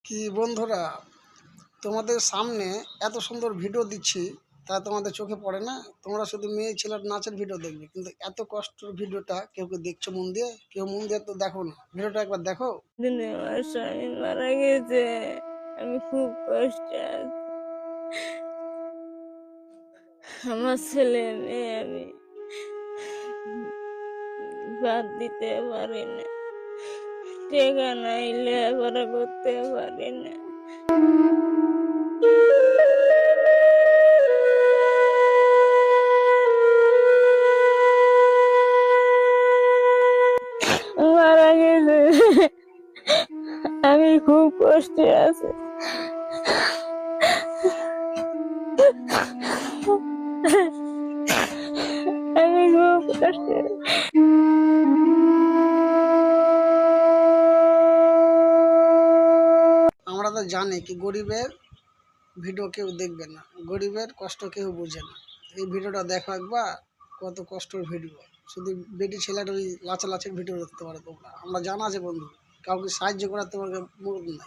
কি বন্ধুরা, তোমাদের সামনে এত সুন্দর ভিডিও দিচ্ছি, তা তোমাদের চোখে পড়ে না? তোমরা শুধু মেয়ে ছেলের নাচের ভিডিও দেখবে, কিন্তু এত কষ্টের ভিডিওটা কেউ কেউ দেখছো মন দিয়ে? কেউ মন দিয়ে তো দেখো না, ভিডিওটা একবার দেখো। দিনে আমার স্বামী মারা গেছে। আমি খুব কষ্টে আছি। আমার ছেলে মেয়ে আমি বাদ দিতে পারি না, টেকা নাই, লেখাপড়া করতে পারি না। মারা গেছে, আমি খুব কষ্টে আছি। আমি খুব কষ্টে আছি। আমরা তো জানি কি গরিবের ভিডিও কেউ দেখবে না, গরিবের কষ্ট কেউ বোঝে না। এই ভিডিওটা দেখো একবার, কত কষ্টের ভিডিও। শুধু বেটি ছেলের ওই লাচা লাচের ভিডিও দেখতে পারো তোমরা, আমরা জানা আছে বন্ধু, কাউকে সাহায্য করার তোমাকে মুরদ নাই।